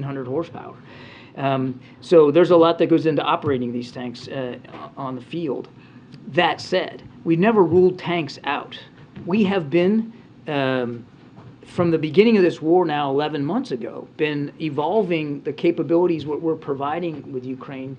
100 horsepower. So there's a lot that goes into operating these tanks on the field. That said, we've never ruled tanks out. We have been, from the beginning of this war now 11 months ago, been evolving the capabilities what we're providing with Ukraine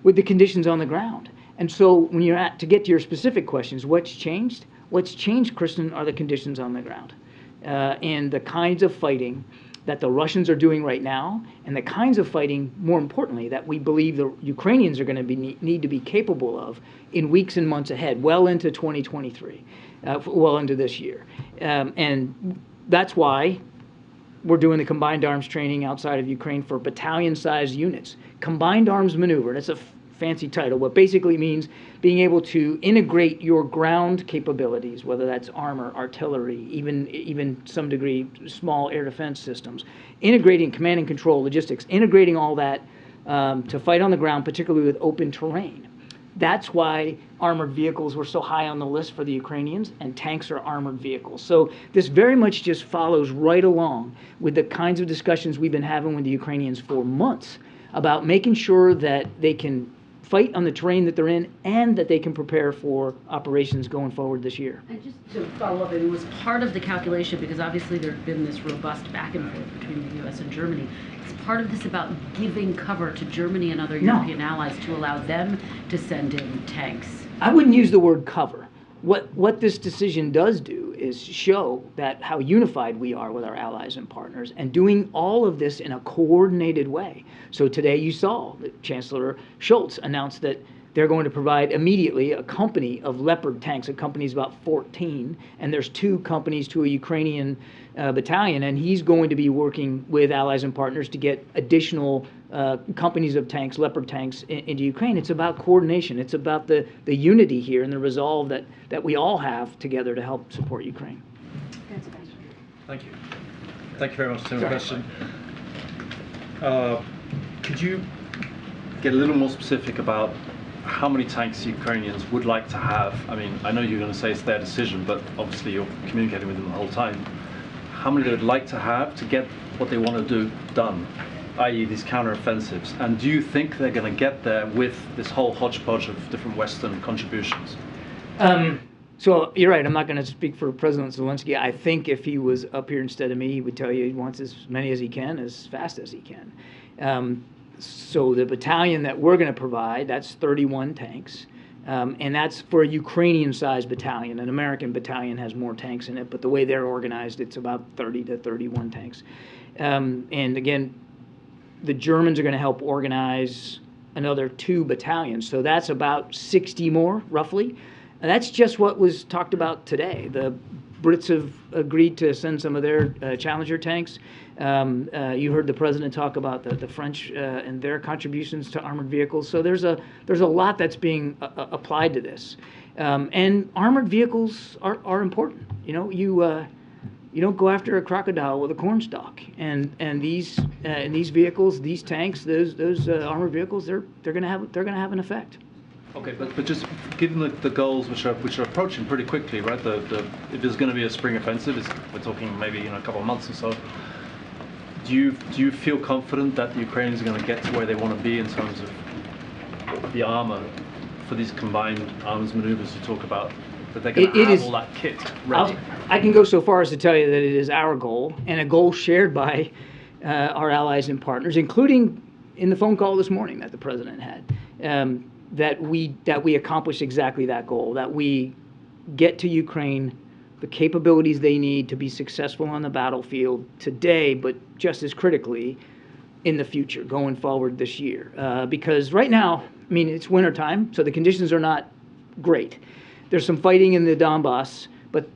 with the conditions on the ground. And so when you're to get to your specific questions, what's changed? What's changed, Kristen, are the conditions on the ground and the kinds of fighting that the Russians are doing right now, and the kinds of fighting, more importantly, that we believe the Ukrainians are going to need to be capable of in weeks and months ahead, well into 2023, well into this year. And that's why we're doing the combined arms training outside of Ukraine for battalion-sized units. Combined arms maneuver, that's a fancy title, what basically means being able to integrate your ground capabilities, whether that's armor, artillery, even some degree small air defense systems, integrating command and control, logistics, integrating all that to fight on the ground, particularly with open terrain. That's why armored vehicles were so high on the list for the Ukrainians, and tanks are armored vehicles. So this very much just follows right along with the kinds of discussions we've been having with the Ukrainians for months about making sure that they can fight on the terrain that they're in, and that they can prepare for operations going forward this year. And just to follow up, it was part of the calculation, because obviously there's been this robust back and forth between the U.S. and Germany. Is part of this about giving cover to Germany and other European allies to allow them to send in tanks? I wouldn't use the word cover. What this decision does do is show that how unified we are with our allies and partners, and doing all of this in a coordinated way. So today you saw that Chancellor Scholz announced that they're going to provide immediately a company of Leopard tanks. A company's about 14, and there's 2 companies to a Ukrainian battalion, and he's going to be working with allies and partners to get additional companies of tanks, Leopard tanks, into Ukraine. It's about coordination. It's about the unity here and the resolve that we all have together to help support Ukraine. Thank you. Thank you very much for the question. Could you get a little more specific about how many tanks Ukrainians would like to have? I mean, I know you're going to say it's their decision, but obviously you're communicating with them the whole time. How many they would like to have to get what they want to do done, i.e. these counter-offensives? And do you think they're going to get there with this whole hodgepodge of different Western contributions? So you're right, I'm not going to speak for President Zelensky. I think if he was up here instead of me, he would tell you he wants as many as he can, as fast as he can. So the battalion that we're going to provide, that's 31 tanks. And that's for a Ukrainian-sized battalion. An American battalion has more tanks in it, but the way they're organized, it's about 30 to 31 tanks. And again, the Germans are going to help organize another 2 battalions. So that's about 60 more, roughly. And that's just what was talked about today. The Brits have agreed to send some of their Challenger tanks. You heard the president talk about the French and their contributions to armored vehicles. So there's a lot that's being applied to this. And armored vehicles are important. You know, you don't go after a crocodile with a cornstalk. And these vehicles, these tanks, those armored vehicles, they're going to have an effect. Okay, but just given the goals which are approaching pretty quickly, right? If there's going to be a spring offensive, we're talking maybe in a couple of months or so. Do you feel confident that the Ukrainians are going to get to where they want to be in terms of the armor for these combined arms maneuvers you talk about? That they're going to have all that kit ready? I can go so far as to tell you that it is our goal, and a goal shared by our allies and partners, including in the phone call this morning that the president had. That we accomplish exactly that goal, that we get to Ukraine the capabilities they need to be successful on the battlefield today, but just as critically in the future, going forward this year. Because right now, I mean, it's wintertime, so the conditions are not great. There's some fighting in the Donbass, but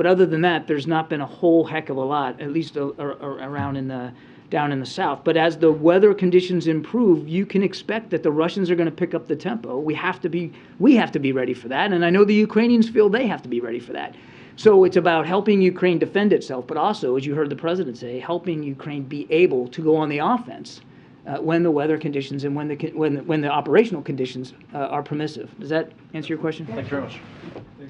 other than that, there's not been a whole heck of a lot, at least around down in the south. But as the weather conditions improve, you can expect that the Russians are going to pick up the tempo. We have to be ready for that, and I know the Ukrainians feel they have to be ready for that. So it's about helping Ukraine defend itself, but also, as you heard the president say, helping Ukraine be able to go on the offense when the weather conditions and when the operational conditions are permissive. Does that answer your question? Thank you very much.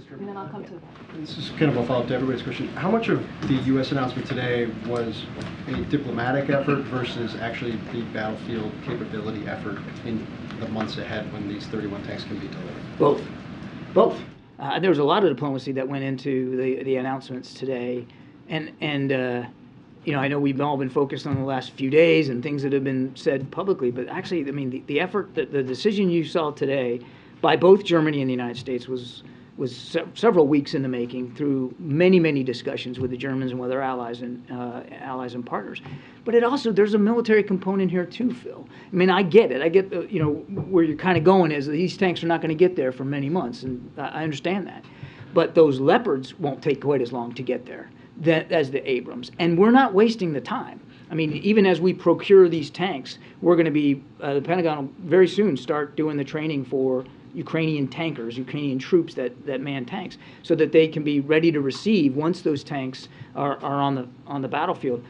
and then I'll come to that. This is kind of a follow-up to everybody's question. How much of the U.S. announcement today was a diplomatic effort versus actually the battlefield capability effort in the months ahead when these 31 tanks can be delivered? Both. Both. There was a lot of diplomacy that went into the announcements today. And you know, I know we've all been focused on the last few days and things that have been said publicly, but actually, I mean, the effort, the decision you saw today by both Germany and the United States was several weeks in the making through many discussions with the Germans and with our allies and partners. But it also, there's a military component here too, Phil. I mean, I get it. I get the, you know, where you're kind of going is that these tanks are not going to get there for many months, and I understand that. But those Leopards won't take quite as long to get there as the Abrams. And we're not wasting the time. I mean, even as we procure these tanks, we're going to be, the Pentagon will very soon start doing the training for Ukrainian tankers, Ukrainian troops that man tanks, so that they can be ready to receive once those tanks are on the battlefield.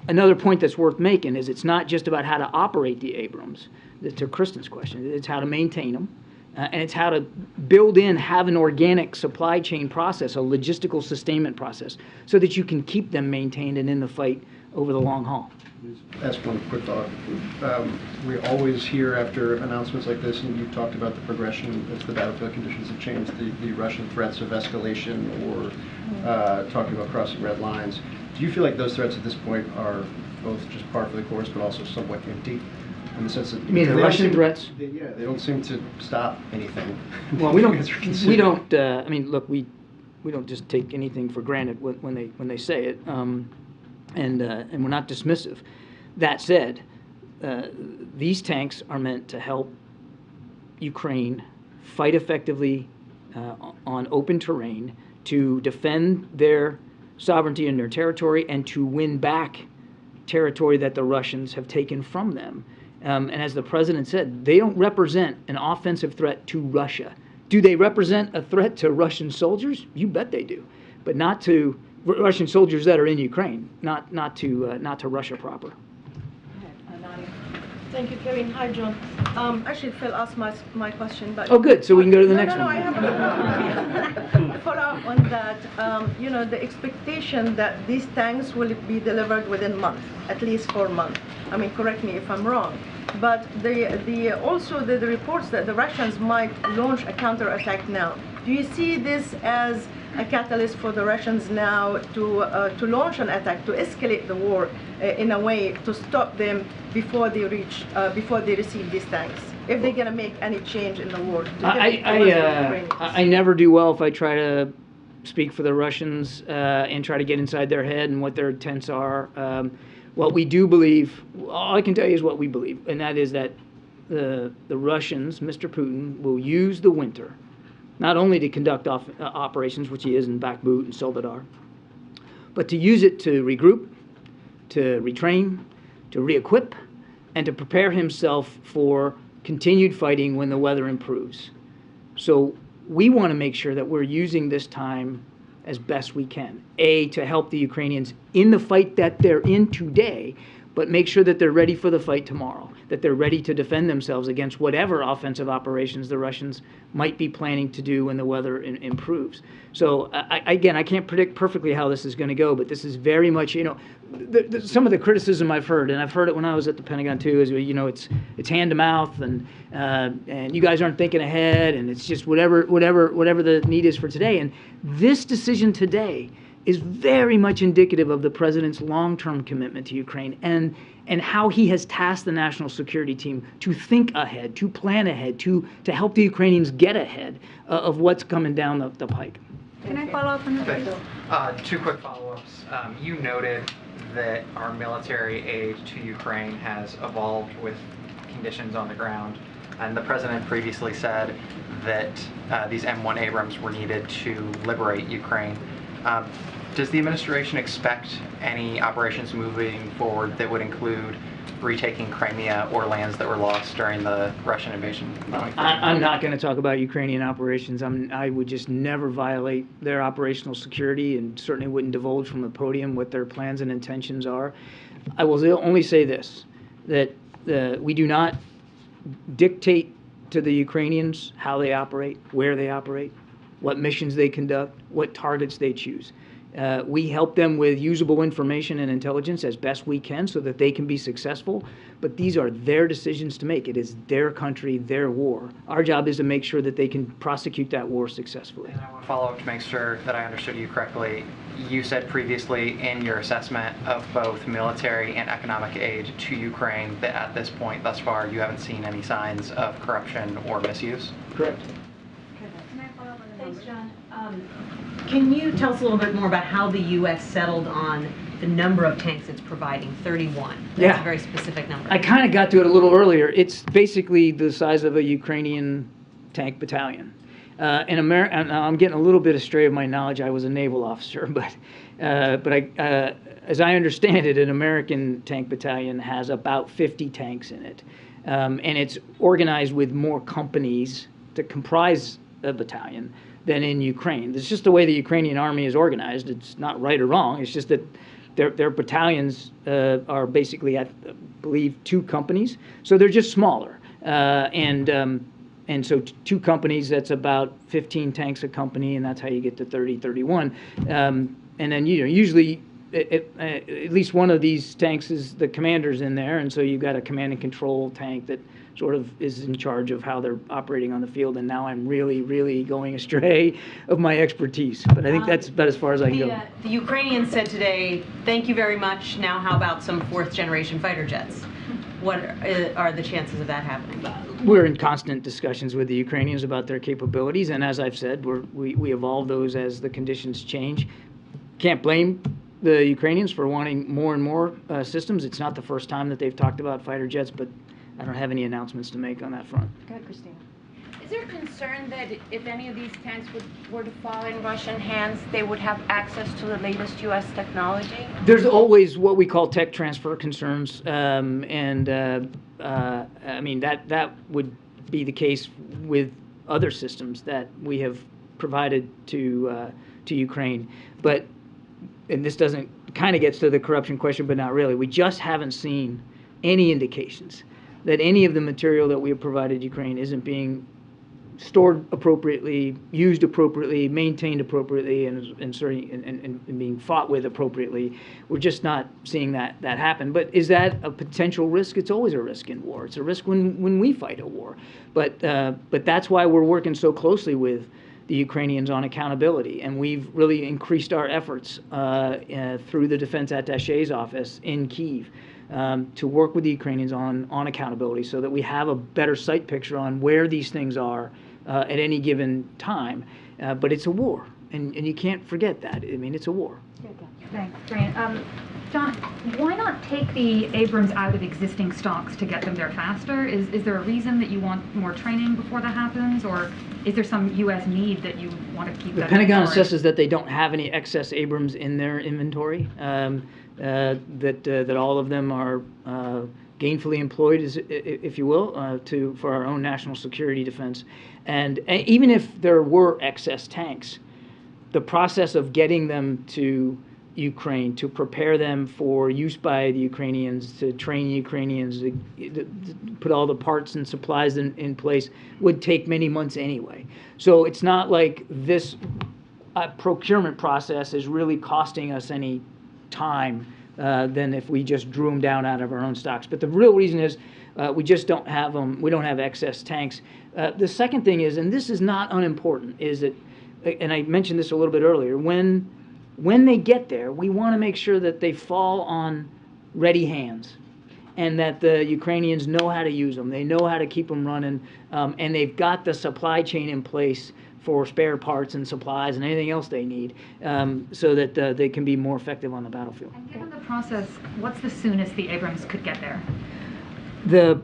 Another point that's worth making is it's not just about how to operate the Abrams, to Kristen's question. It's how to maintain them, and it's how to have an organic supply chain process, a logistical sustainment process, so that you can keep them maintained and in the fight over the long haul. Ask one quick thought. We always hear after announcements like this, and you've talked about the progression as the battlefield conditions have changed, the Russian threats of escalation or talking about crossing red lines. Do you feel like those threats at this point are both just par for the course, but also somewhat empty? In the sense that, you mean the Russian threats? Yeah, they don't seem to stop anything. Well, we don't. I mean, look, we don't just take anything for granted when they say it, and we're not dismissive. That said, these tanks are meant to help Ukraine fight effectively on open terrain, to defend their sovereignty and their territory, and to win back territory that the Russians have taken from them. And as the president said, they don't represent an offensive threat to Russia. Do they represent a threat to Russian soldiers? You bet they do, but not to Russian soldiers that are in Ukraine, not to Russia proper. Thank you, Karine. Hi, John. Actually, Phil asked my question, but Oh, good. So we can go to the next no, one. I have a follow-up on that. You know, the expectation that these tanks will be delivered within a month, at least 4 months. I mean, correct me if I'm wrong. But also the reports that the Russians might launch a counterattack now. Do you see this as a catalyst for the Russians now to launch an attack, to escalate the war in a way to stop them before they receive these tanks? If they're going to make any change in the war. I never do well if I try to speak for the Russians and try to get inside their head and what their intents are. What we do believe, all I can tell you is what we believe, and that is that the Russians, Mr. Putin, will use the winter not only to conduct operations, which he is in Bakhmut and Soledar, but to use it to regroup, to retrain, to re-equip, and to prepare himself for continued fighting when the weather improves. So we want to make sure that we're using this time as best we can. To help the Ukrainians in the fight that they're in today, but make sure that they're ready for the fight tomorrow, that they're ready to defend themselves against whatever offensive operations the Russians might be planning to do when the weather improves. So again, I can't predict perfectly how this is going to go, but this is very much, you know, some of the criticism I've heard, and I've heard it when I was at the Pentagon too, is, you know, it's hand to mouth, and you guys aren't thinking ahead, and it's just whatever the need is for today. And this decision today is very much indicative of the president's long-term commitment to Ukraine and how he has tasked the national security team to think ahead, to plan ahead, to help the Ukrainians get ahead of what's coming down the pike. Can I follow up on that? Two quick follow-ups. You noted that our military aid to Ukraine has evolved with conditions on the ground, and the president previously said that these M1 Abrams were needed to liberate Ukraine. Does the administration expect any operations moving forward that would include retaking Crimea or lands that were lost during the Russian invasion? I'm not going to talk about Ukrainian operations. I would just never violate their operational security, and certainly wouldn't divulge from the podium what their plans and intentions are. I will only say this, that we do not dictate to the Ukrainians how they operate, where they operate. what missions they conduct, what targets they choose. We help them with usable information and intelligence as best we can so that they can be successful, but these are their decisions to make. It is their country, their war. Our job is to make sure that they can prosecute that war successfully. And I want to follow up to make sure that I understood you correctly. You said previously in your assessment of both military and economic aid to Ukraine that at this point, thus far, you haven't seen any signs of corruption or misuse? Correct. Thanks, John. Can you tell us a little bit more about how the U.S. settled on the number of tanks it's providing, 31? That's a very specific number. I kind of got to it a little earlier. It's basically the size of a Ukrainian tank battalion. In America, I'm getting a little bit astray of my knowledge. I was a naval officer, but as I understand it, an American tank battalion has about 50 tanks in it, and it's organized with more companies to comprise a battalion than in Ukraine. It's just the way the Ukrainian army is organized. It's not right or wrong. It's just that their battalions are basically, I believe, 2 companies. So they're just smaller. And so 2 companies, that's about 15 tanks a company, and that's how you get to 30, 31. And then, usually at least one of these tanks is the commander's in there, and so you've got a command and control tank that sort of is in charge of how they're operating on the field. And now I'm really, really going astray of my expertise. But I think that's about as far as I can go. The Ukrainians said today, thank you very much. Now how about some 4th-generation fighter jets? What are the chances of that happening? We're in constant discussions with the Ukrainians about their capabilities. And as I've said, we evolve those as the conditions change. Can't blame the Ukrainians for wanting more and more systems. It's not the first time that they've talked about fighter jets, but I don't have any announcements to make on that front. Go ahead, Christina. Is there concern that if any of these tanks were to fall in Russian hands, they would have access to the latest U.S. technology? There's always what we call tech transfer concerns, I mean, that would be the case with other systems that we have provided to Ukraine. But, and this doesn't, kind of gets to the corruption question, but not really. We just haven't seen any indications that any of the material that we have provided Ukraine isn't being stored appropriately, used appropriately, maintained appropriately, and being fought with appropriately. We're just not seeing that happen. But is that a potential risk? It's always a risk in war. It's a risk when we fight a war. But that's why we're working so closely with the Ukrainians on accountability, and we've really increased our efforts through the Defense Attaché's office in Kyiv to work with the Ukrainians on accountability, so that we have a better sight picture on where these things are at any given time. But it's a war, and you can't forget that. I mean, it's a war. Thanks, Karine. John, why not take the Abrams out of existing stocks to get them there faster? Is there a reason that you want more training before that happens, or is there some U.S. need that you want to keep that? The Pentagon assesses that they don't have any excess Abrams in their inventory, that all of them are gainfully employed, if you will, for our own national security defense. And even if there were excess tanks, the process of getting them to Ukraine, to prepare them for use by the Ukrainians, to train Ukrainians, to put all the parts and supplies in place, would take many months anyway. So it's not like this procurement process is really costing us any time than if we just drew them down out of our own stocks. But the real reason is we just don't have them. We don't have excess tanks. The second thing is, and this is not unimportant, is that, and I mentioned this a little bit earlier, when they get there, we want to make sure that they fall on ready hands, and that the Ukrainians know how to use them. They know how to keep them running, and they've got the supply chain in place for spare parts and supplies and anything else they need, so that they can be more effective on the battlefield. And given the process, what's the soonest the Abrams could get there? The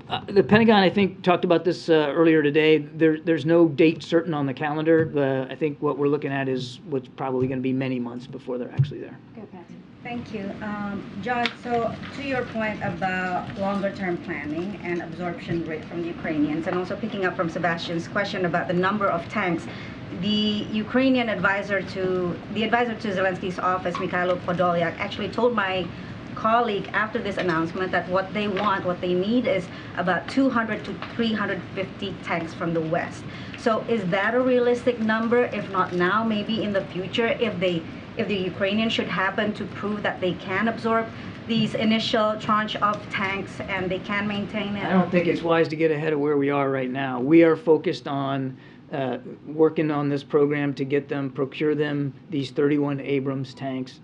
Pentagon, I think, talked about this earlier today. There's no date certain on the calendar. I think what we're looking at is what's probably going to be many months before they're actually there. Thank you. John, so to your point about longer-term planning and absorption rate from the Ukrainians, and also picking up from Sebastian's question about the number of tanks, the Ukrainian advisor to Zelensky's office, Mikhailo Podolyak, actually told my colleague after this announcement that what they need is about 200 to 350 tanks from the West. So is that a realistic number? If not now, maybe in the future, if the Ukrainians should happen to prove that they can absorb these initial tranche of tanks and they can maintain it? I don't think it's wise to get ahead of where we are right now. We are focused on working on this program to get them, procure them, these 31 Abrams tanks,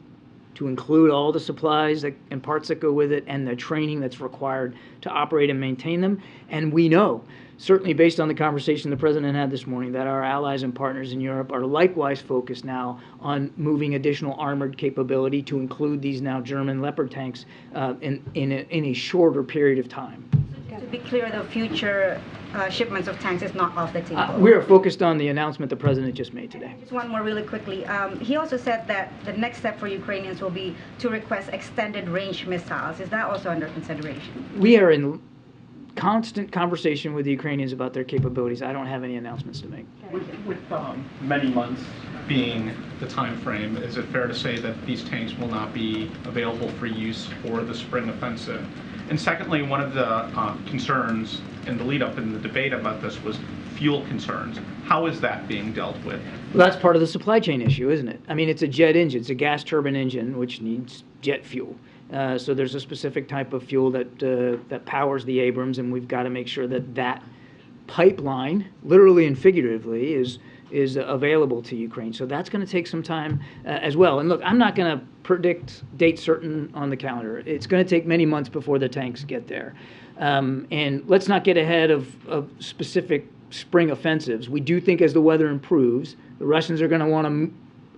to include all the supplies and parts that go with it and the training that's required to operate and maintain them. And we know, certainly based on the conversation the President had this morning, that our allies and partners in Europe are likewise focused now on moving additional armored capability to include these now German Leopard tanks in a shorter period of time. To be clear, the future shipments of tanks is not off the table. We are focused on the announcement the President just made today. Just one more really quickly. He also said that the next step for Ukrainians will be to request extended range missiles. Is that also under consideration? We are in constant conversation with the Ukrainians about their capabilities. I don't have any announcements to make. With many months being the time frame, is it fair to say that these tanks will not be available for use for the spring offensive? And secondly, one of the concerns in the lead-up in the debate about this was fuel concerns. How is that being dealt with? Well, that's part of the supply chain issue, isn't it? I mean, it's a jet engine. It's a gas turbine engine, which needs jet fuel. So there's a specific type of fuel that powers the Abrams, and we've got to make sure that that pipeline, literally and figuratively, is available to Ukraine. So that's going to take some time as well. And look, I'm not going to predict date certain on the calendar. It's going to take many months before the tanks get there. And let's not get ahead of specific spring offensives. We do think as the weather improves, the Russians are going to want to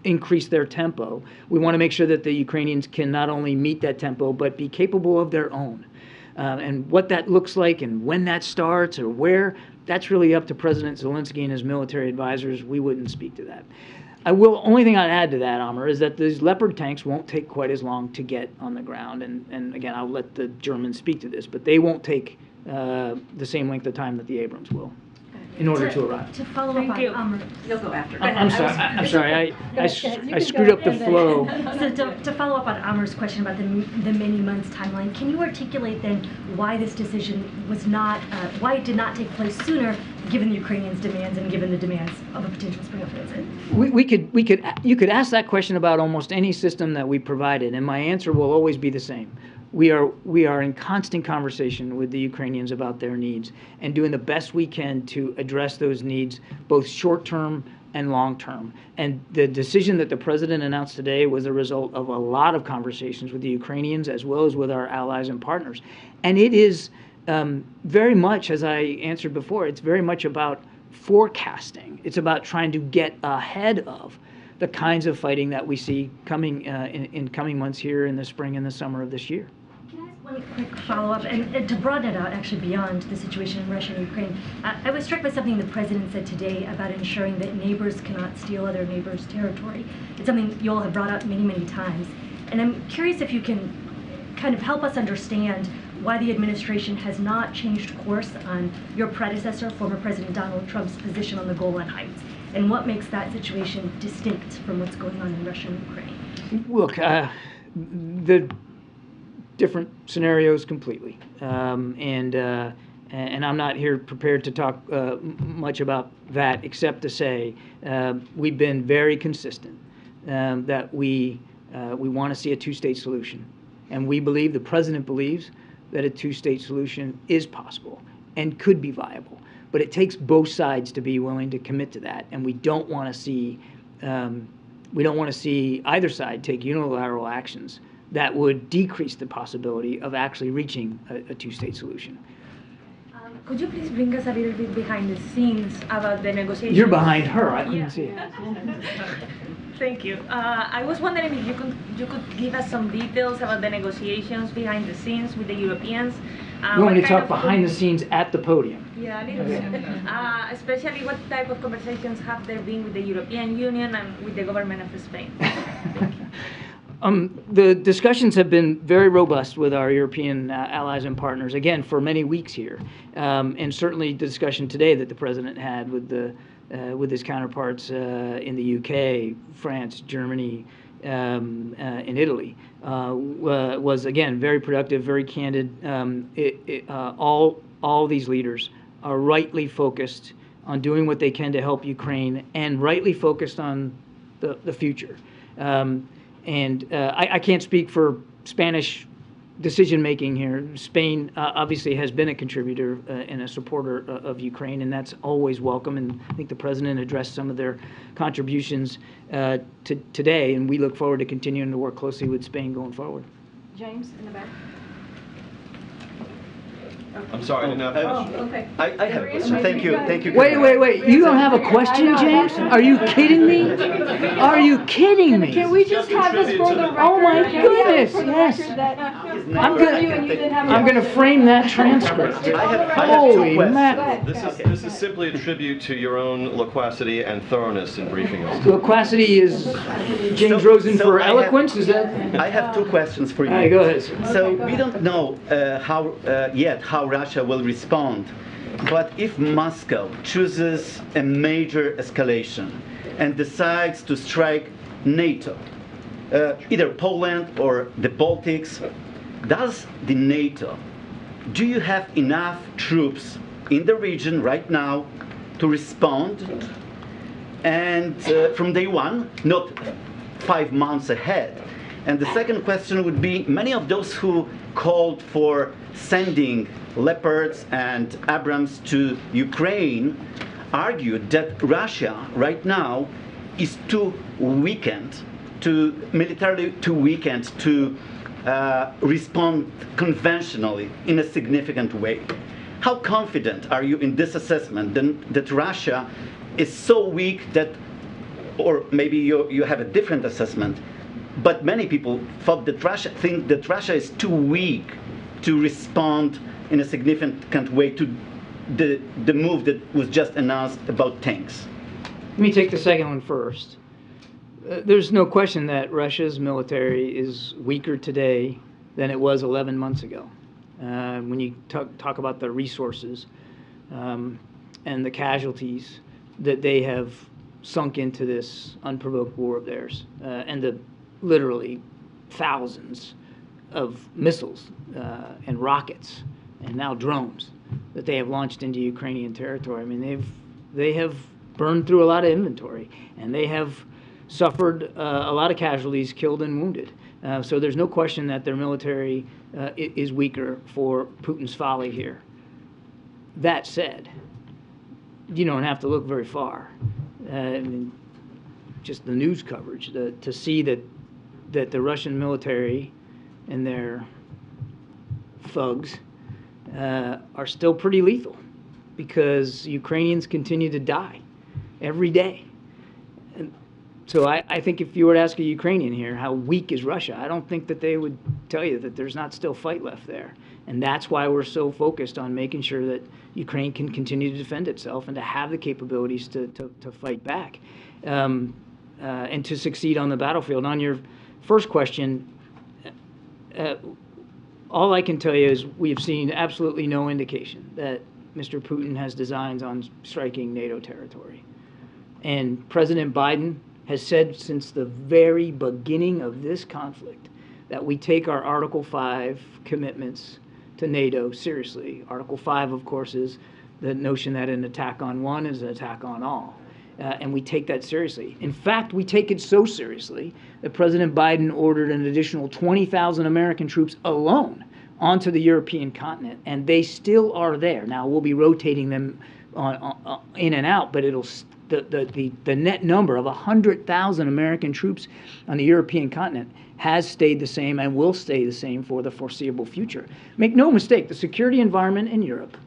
increase their tempo. We want to make sure that the Ukrainians can not only meet that tempo, but be capable of their own. And what that looks like and when that starts or where, that's really up to President Zelensky and his military advisors. We wouldn't speak to that. Only thing I'd add to that, Amr, is that these Leopard tanks won't take quite as long to get on the ground. And again, I'll let the Germans speak to this, but they won't take the same length of time that the Abrams will in order to arrive. To follow up on You'll go after. I'm sorry. I screwed up the flow. So to follow up on Amar's question about the many months timeline, can you articulate then why this decision was not, why it did not take place sooner, given the Ukrainians' demands and given the demands of a potential spring offensive? You could ask that question about almost any system that we provided, and my answer will always be the same. We are in constant conversation with the Ukrainians about their needs and doing the best we can to address those needs, both short-term and long-term. And the decision that the President announced today was a result of a lot of conversations with the Ukrainians as well as with our allies and partners. And it is very much, as I answered before, it's very much about forecasting. It's about trying to get ahead of the kinds of fighting that we see coming in coming months here in the spring and the summer of this year. Can I ask one quick follow-up, and to broaden it out actually beyond the situation in Russia and Ukraine? I was struck by something the President said today about ensuring that neighbors cannot steal other neighbors' territory. It's something you all have brought up many, many times. And I'm curious if you can kind of help us understand why the administration has not changed course on your predecessor, former President Donald Trump's position on the Golan Heights, and what makes that situation distinct from what's going on in Russia and Ukraine? Look, the different scenarios completely, and I'm not here prepared to talk much about that, except to say we've been very consistent that we want to see a two-state solution, and we believe, the President believes, that a two-state solution is possible and could be viable. But it takes both sides to be willing to commit to that, and we don't want to see either side take unilateral actions that would decrease the possibility of actually reaching a two-state solution. Could you please bring us a little bit behind the scenes about the negotiations? You're behind her. I couldn't see it. Thank you. I was wondering if you could give us some details about the negotiations behind the scenes with the Europeans. You want me to talk behind the scenes at the podium? Yeah, a little bit. Especially what type of conversations have there been with the European Union and with the government of Spain? The discussions have been very robust with our European allies and partners, again, for many weeks here. And certainly the discussion today that the President had with his counterparts in the UK, France, Germany, in Italy was, again, very productive, very candid. All these leaders are rightly focused on doing what they can to help Ukraine and rightly focused on the future. I can't speak for Spanish decision-making here. Spain obviously has been a contributor and a supporter of Ukraine, and that's always welcome. And I think the president addressed some of their contributions today, and we look forward to continuing to work closely with Spain going forward. James, in the back. I'm sorry, I didn't have a question. Okay. I have a question. Thank you. Wait. You don't have a question, James? Are you kidding me? Are you kidding me? Can we just have this for the record? Oh my goodness, yes. I'm gonna frame that transcript. Holy mackerel. This is simply a tribute to your own loquacity and thoroughness in briefing us. Loquacity is James Rosen for eloquence, is that? I have two questions for you. All right, go ahead. So we don't know how Russia will respond, but if Moscow chooses a major escalation and decides to strike NATO, either Poland or the Baltics, do you have enough troops in the region right now to respond? And from day one, not 5 months ahead. And the second question would be, many of those who called for sending Leopards and Abrams to Ukraine argued that Russia right now is militarily too weakened to respond conventionally in a significant way. How confident are you in this assessment that Russia is so weak that, or maybe you have a different assessment, but many people think that Russia is too weak to respond in a significant way to the move that was just announced about tanks? Let me take the second one first. There's no question that Russia's military is weaker today than it was 11 months ago. When you talk about the resources and the casualties that they have sunk into this unprovoked war of theirs, and the literally thousands of missiles and rockets and now drones that they have launched into Ukrainian territory. I mean, they have burned through a lot of inventory, and they have suffered a lot of casualties, killed and wounded. So there's no question that their military is weaker for Putin's folly here. That said, you don't have to look very far. I mean, just the news coverage to see that the Russian military and their thugs are still pretty lethal, because Ukrainians continue to die every day. And so I think if you were to ask a Ukrainian here, how weak is Russia, I don't think that they would tell you that there's not still fight left there. And that's why we're so focused on making sure that Ukraine can continue to defend itself and to have the capabilities to fight back and to succeed on the battlefield. On your first question, all I can tell you is we have seen absolutely no indication that Mr. Putin has designs on striking NATO territory. And President Biden has said since the very beginning of this conflict that we take our Article 5 commitments to NATO seriously. Article 5, of course, is the notion that an attack on one is an attack on all. And we take that seriously. In fact, we take it so seriously that President Biden ordered an additional 20,000 American troops alone onto the European continent, and they still are there. Now, we'll be rotating them in and out, but the net number of 100,000 American troops on the European continent has stayed the same and will stay the same for the foreseeable future. Make no mistake, the security environment in Europe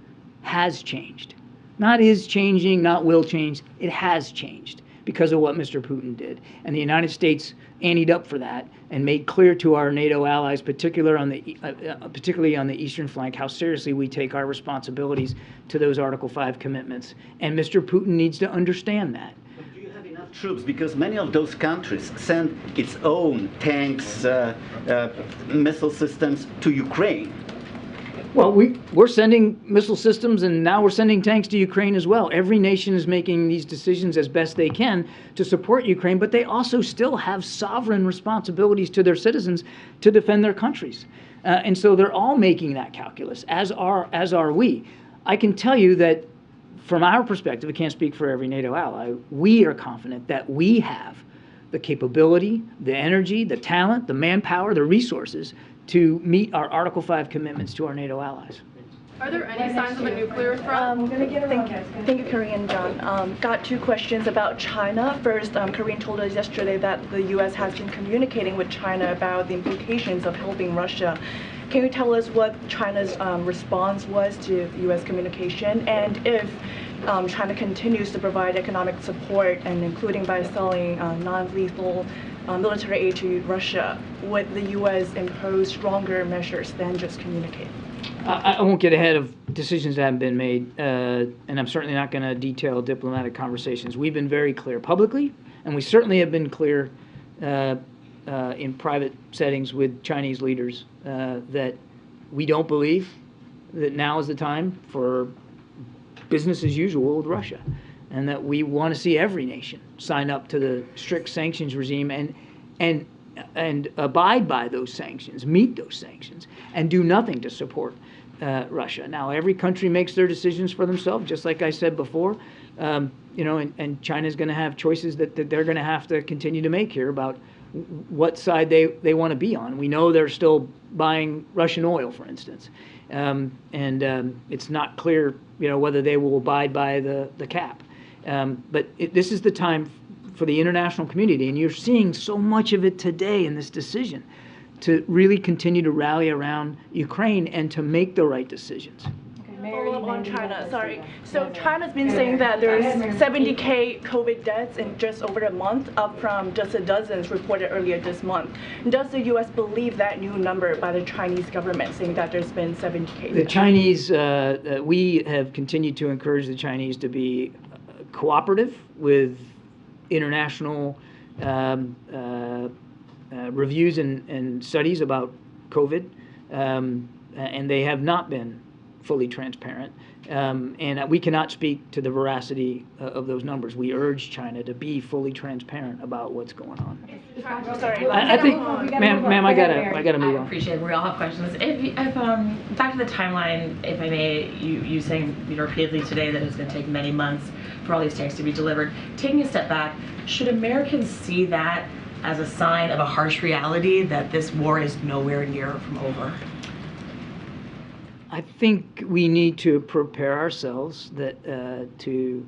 has changed. Not is changing, not will change. It has changed because of what Mr. Putin did. And the United States anteed up for that and made clear to our NATO allies, particularly on the eastern flank, how seriously we take our responsibilities to those Article 5 commitments. And Mr. Putin needs to understand that. But do you have enough troops? Because many of those countries send its own tanks, missile systems to Ukraine. Well, we're sending missile systems, and now we're sending tanks to Ukraine as well. Every nation is making these decisions as best they can to support Ukraine, but they also still have sovereign responsibilities to their citizens to defend their countries. And so they're all making that calculus, as are we. I can tell you that from our perspective, I can't speak for every NATO ally, we are confident that we have the capability, the energy, the talent, the manpower, the resources to meet our Article 5 commitments to our NATO allies. Are there any signs of a nuclear threat? Thank you, Karine and John. Got two questions about China. First, Karine told us yesterday that the U.S. has been communicating with China about the implications of helping Russia. Can you tell us what China's response was to the U.S. communication, and if China continues to provide economic support, and including by selling non-lethal military aid to Russia, would the U.S. impose stronger measures than just communicate? I won't get ahead of decisions that haven't been made, and I'm certainly not going to detail diplomatic conversations. We've been very clear publicly, and we certainly have been clear in private settings with Chinese leaders that we don't believe that now is the time for business as usual with Russia, and that we want to see every nation sign up to the strict sanctions regime and abide by those sanctions, meet those sanctions, and do nothing to support Russia. Now, every country makes their decisions for themselves, just like I said before, and China's going to have choices that they're going to have to continue to make here about what side they want to be on. We know they're still buying Russian oil, for instance, and it's not clear, whether they will abide by the cap. But this is the time for the international community, and you're seeing so much of it today in this decision, to really continue to rally around Ukraine and to make the right decisions. Follow up on China, sorry. So China's been saying that there's 70,000 COVID deaths in just over a month, up from just a dozen reported earlier this month. Does the U.S. believe that new number by the Chinese government, saying that there's been 70,000? The Chinese, we have continued to encourage the Chinese to be cooperative with international reviews and studies about COVID, and they have not been fully transparent, and we cannot speak to the veracity of those numbers. We urge China to be fully transparent about what's going on. Sorry, I think, ma'am, I gotta move on. I appreciate it. We all have questions. If back to the timeline, if I may, you saying repeatedly today that it's going to take many months for all these tanks to be delivered. Taking a step back, should Americans see that as a sign of a harsh reality that this war is nowhere near from over? I think we need to prepare ourselves that to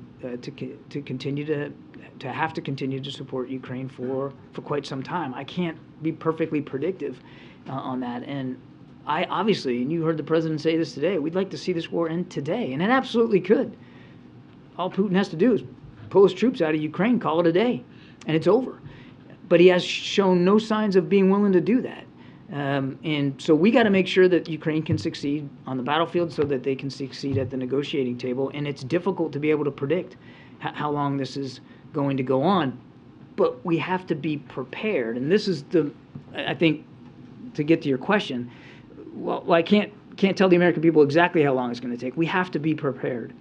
continue to have to continue to support Ukraine for quite some time. I can't be perfectly predictive on that, and I obviously, and you heard the president say this today, we'd like to see this war end today, and it absolutely could. All Putin has to do is pull his troops out of Ukraine, call it a day, and it's over. But he has shown no signs of being willing to do that. And so we got to make sure that Ukraine can succeed on the battlefield so that they can succeed at the negotiating table. And it's difficult to be able to predict how long this is going to go on. But we have to be prepared. And this is I think, to get to your question, well, I can't tell the American people exactly how long it's going to take. We have to be prepared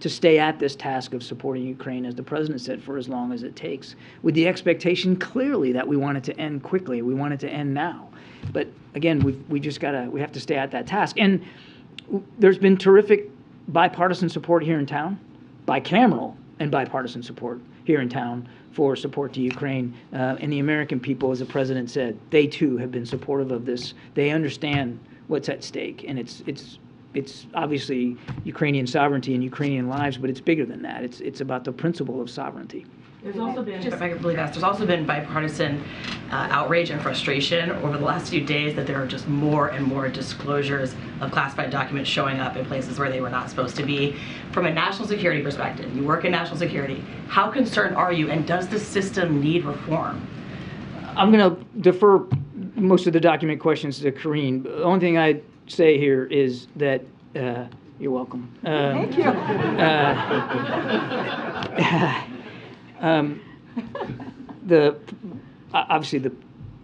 to stay at this task of supporting Ukraine, as the president said, for as long as it takes, with the expectation clearly that we want it to end quickly. We want it to end now. But again, we have to stay at that task. And there's been terrific bipartisan support here in town, bicameral and bipartisan support here in town for support to Ukraine. And the American people, as the president said, they too have been supportive of this. They understand what's at stake, and it's obviously Ukrainian sovereignty and Ukrainian lives, but it's bigger than that. It's about the principle of sovereignty. There's also been, if I could really fast, there's also been bipartisan outrage and frustration over the last few days that there are just more and more disclosures of classified documents showing up in places where they were not supposed to be. From a national security perspective, you work in national security, how concerned are you, and does the system need reform? I'm going to defer most of the document questions to Karine. The only thing I'd say here is that you're welcome. Thank you. Obviously the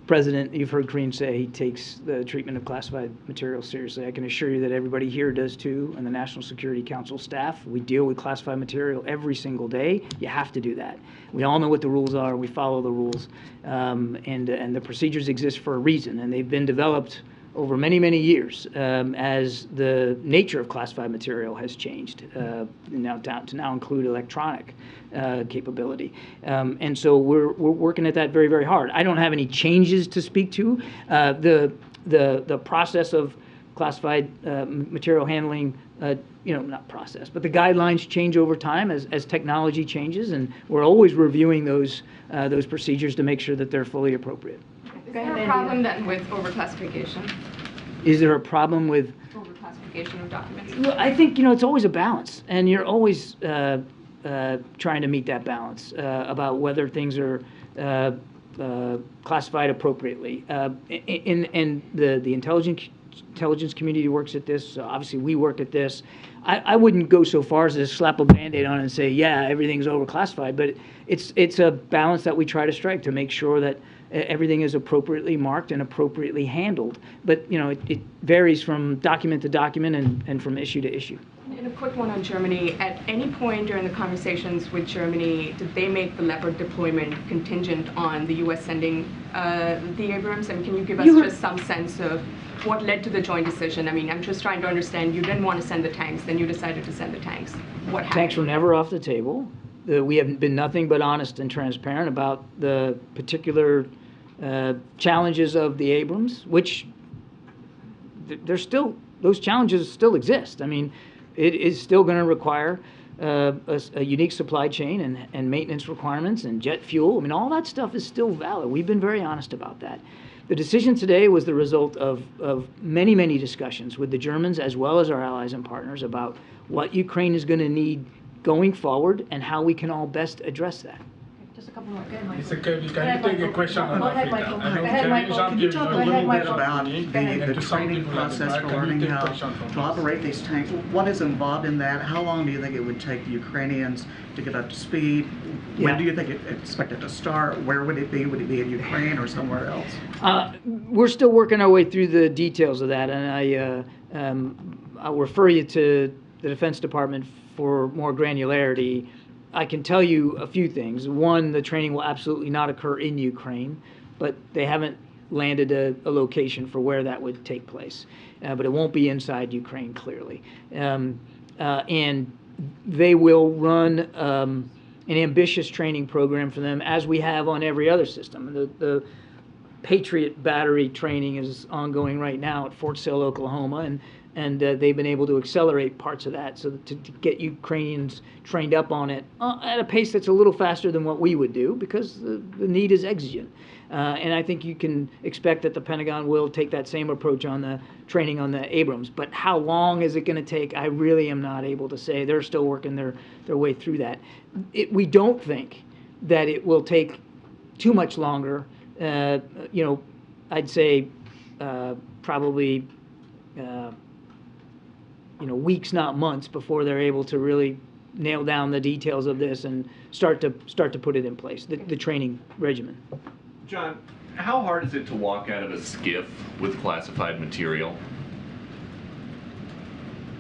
President, you've heard Karine say he takes the treatment of classified materials seriously. I can assure you that everybody here does too, and the National Security Council staff. We deal with classified material every single day. You have to do that. We all know what the rules are. We follow the rules, and the procedures exist for a reason, and they've been developed over many, many years as the nature of classified material has changed, now down to now include electronic capability. And so we're working at that very, very hard. I don't have any changes to speak to. The process of classified material handling, not process, but the guidelines change over time as technology changes, and we're always reviewing those procedures to make sure that they're fully appropriate. Is there a problem then with overclassification? Is there a problem with Overclassification of documents? Well, I think, it's always a balance, and you're always trying to meet that balance about whether things are classified appropriately. And the intelligence community works at this. Obviously, we work at this. I wouldn't go so far as to slap a Band-Aid on it and say, yeah, everything's overclassified, but it's a balance that we try to strike to make sure that everything is appropriately marked and appropriately handled. But, it varies from document to document and from issue to issue. And a quick one on Germany. At any point during the conversations with Germany, did they make the Leopard deployment contingent on the U.S. sending the Abrams? And can you give us just some sense of what led to the joint decision? I mean, I'm just trying to understand. You didn't want to send the tanks, then you decided to send the tanks. What happened? Tanks were never off the table. We have been nothing but honest and transparent about the particular challenges of the Abrams, which those challenges still exist. I mean, it is still going to require a unique supply chain and maintenance requirements and jet fuel. I mean, all that stuff is still valid. We've been very honest about that. The decision today was the result of many, many discussions with the Germans as well as our allies and partners about what Ukraine is going to need going forward and how we can all best address that. Just a couple more. Go ahead, Michael. Mr. Kirby, can you take a question on Go ahead, Africa? Michael. Go ahead, Michael. Can you talk a little bit about the to training process for learning how to operate these tanks? What is involved in that? How long do you think it would take the Ukrainians to get up to speed? When do you think it's expected to start? Where would it be? Would it be in Ukraine or somewhere else? We're still working our way through the details of that, and I'll refer you to the Defense Department for more granularity. I can tell you a few things. One, the training will absolutely not occur in Ukraine, but they haven't landed a location for where that would take place. But it won't be inside Ukraine, clearly. And they will run an ambitious training program for them, as we have on every other system. The Patriot battery training is ongoing right now at Fort Sill, Oklahoma, and they've been able to accelerate parts of that so to get Ukrainians trained up on it at a pace that's a little faster than what we would do, because the need is exigent. And I think you can expect that the Pentagon will take that same approach on the training on the Abrams. But how long is it going to take? I really am not able to say. They're still working their way through that. We don't think that it will take too much longer. I'd say probably weeks, not months, before they're able to really nail down the details of this and start to put it in place, the training regimen. John, how hard is it to walk out of a skiff with classified material?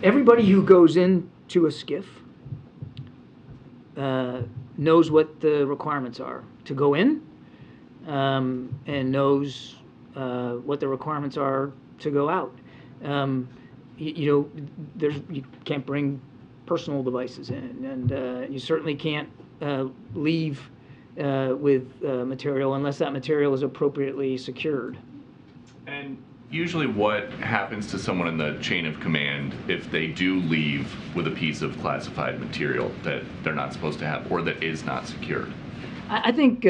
Everybody who goes into a skiff knows what the requirements are to go in, and knows what the requirements are to go out. You can't bring personal devices in, and you certainly can't leave with material unless that material is appropriately secured. And usually what happens to someone in the chain of command if they do leave with a piece of classified material that they're not supposed to have or that is not secured? I think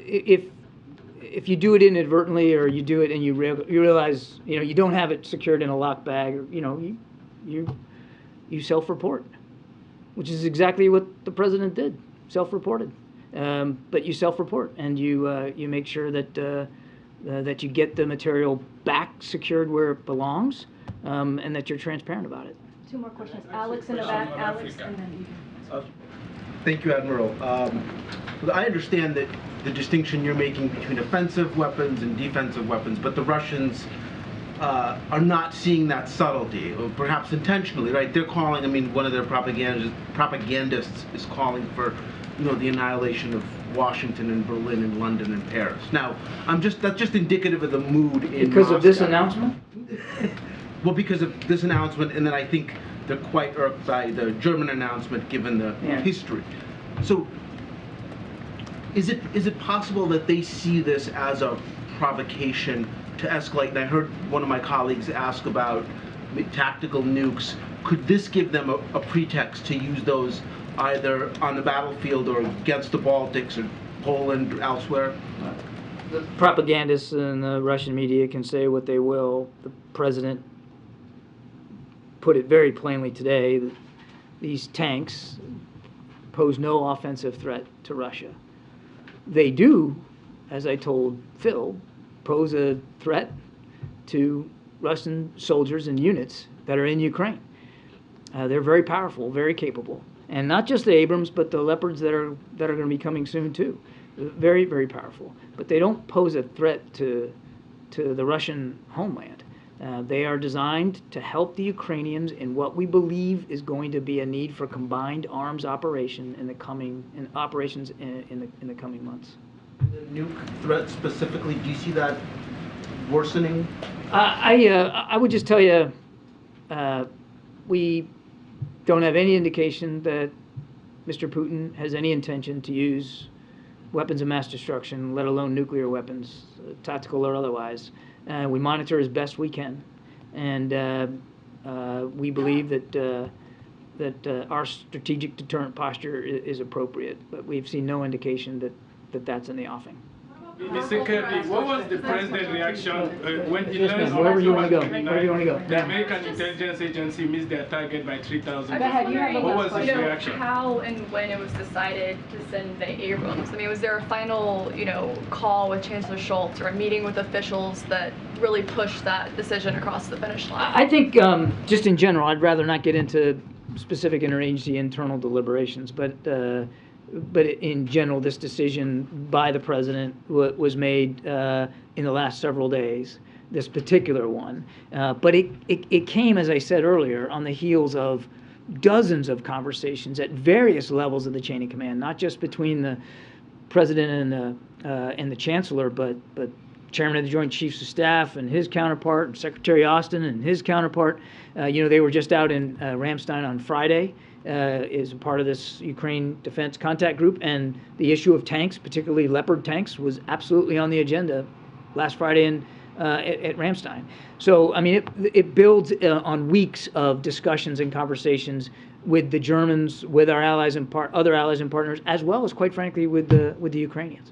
if you do it inadvertently, or you do it and you realize you don't have it secured in a locked bag, or you self-report, which is exactly what the president did, self-reported. But you self-report, and you make sure that that you get the material back secured where it belongs, and that you're transparent about it. Two more questions. Alex in the back. Alex, and then Thank you, Admiral. I understand that the distinction you're making between offensive weapons and defensive weapons, but the Russians are not seeing that subtlety, or perhaps intentionally, right? They're calling, I mean, one of their propagandists is calling for, the annihilation of Washington and Berlin and London and Paris. Now, that's just indicative of the mood in Because Moscow. of this announcement? Well, because of this announcement, and then I think they're quite irked by the German announcement, given the history. So, is it possible that they see this as a provocation to escalate? And I heard one of my colleagues ask about tactical nukes. Could this give them a pretext to use those either on the battlefield or against the Baltics or Poland or elsewhere? The propagandists and the Russian media can say what they will. The president put it very plainly today that these tanks pose no offensive threat to Russia. They do, as I told Phil, pose a threat to Russian soldiers and units that are in Ukraine. They're very powerful, very capable. And not just the Abrams, but the Leopards that are going to be coming soon too. Very, very powerful. But they don't pose a threat to the Russian homeland. They are designed to help the Ukrainians in what we believe is going to be a need for combined arms operation in the coming months. The nuke threat specifically, do you see that worsening? I would just tell you, we don't have any indication that Mr. Putin has any intention to use weapons of mass destruction, let alone nuclear weapons, tactical or otherwise. We monitor as best we can, and we believe that our strategic deterrent posture is appropriate, but we've seen no indication that that's in the offing. Mr. Kirby, what was the president's reaction when he learned wherever you want to go, wherever you want to go. The American intelligence agency missed their target by 3,000? What was his reaction? How and when it was decided to send the Abrams? I mean, was there a final, call with Chancellor Schultz or a meeting with officials that really pushed that decision across the finish line? I think, just in general, I'd rather not get into specific interagency internal deliberations, but in general, this decision by the president was made in the last several days, this particular one. But it came, as I said earlier, on the heels of dozens of conversations at various levels of the chain of command, not just between the president and the chancellor, but chairman of the Joint Chiefs of Staff and his counterpart, and Secretary Austin and his counterpart. They were just out in Ramstein on Friday. Is a part of this Ukraine Defense Contact Group, and the issue of tanks, particularly Leopard tanks, was absolutely on the agenda last Friday at Ramstein. So, I mean, it builds on weeks of discussions and conversations with the Germans, with our allies and other allies and partners, as well as, quite frankly, with the Ukrainians.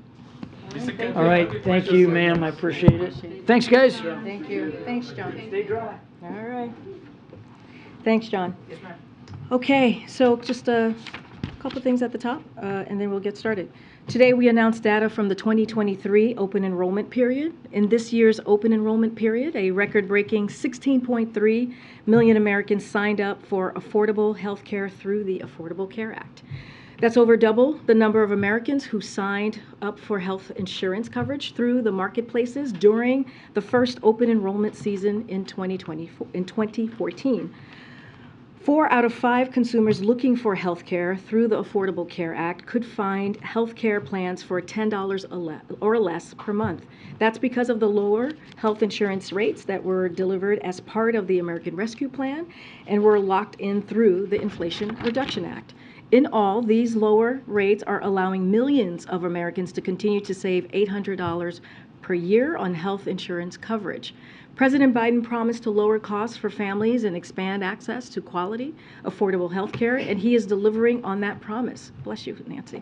All right, thank you, ma'am. I appreciate it. Thanks, guys. Thank you. Thanks, John. Stay dry. All right. Thanks, John. Yes, ma'am. Okay, so just a couple things at the top, and then we'll get started. Today we announced data from the 2023 open enrollment period. In this year's open enrollment period, a record-breaking 16.3 million Americans signed up for affordable health care through the Affordable Care Act. That's over double the number of Americans who signed up for health insurance coverage through the marketplaces during the first open enrollment season in 2014. 4 out of 5 consumers looking for health care through the Affordable Care Act could find health care plans for $10 or less per month. That's because of the lower health insurance rates that were delivered as part of the American Rescue Plan and were locked in through the Inflation Reduction Act. In all, these lower rates are allowing millions of Americans to continue to save $800 per year on health insurance coverage. President Biden promised to lower costs for families and expand access to quality, affordable health care, and he is delivering on that promise. Bless you, Nancy.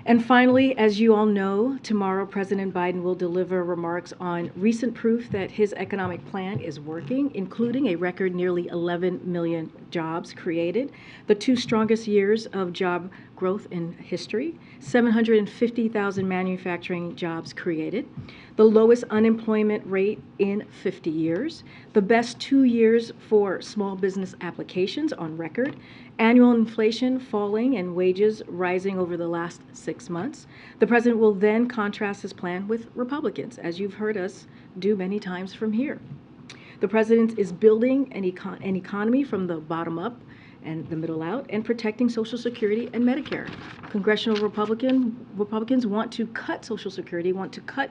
And finally, as you all know, tomorrow President Biden will deliver remarks on recent proof that his economic plan is working, including a record nearly 11 million jobs created, the 2 strongest years of job growth in history, 750,000 manufacturing jobs created, the lowest unemployment rate in 50 years, the best 2 years for small business applications on record, annual inflation falling and wages rising over the last 6 months. The president will then contrast his plan with Republicans, as you've heard us do many times from here. The president is building an economy from the bottom up and the middle out, and protecting Social Security and Medicare. Congressional Republicans want to cut Social Security, want to cut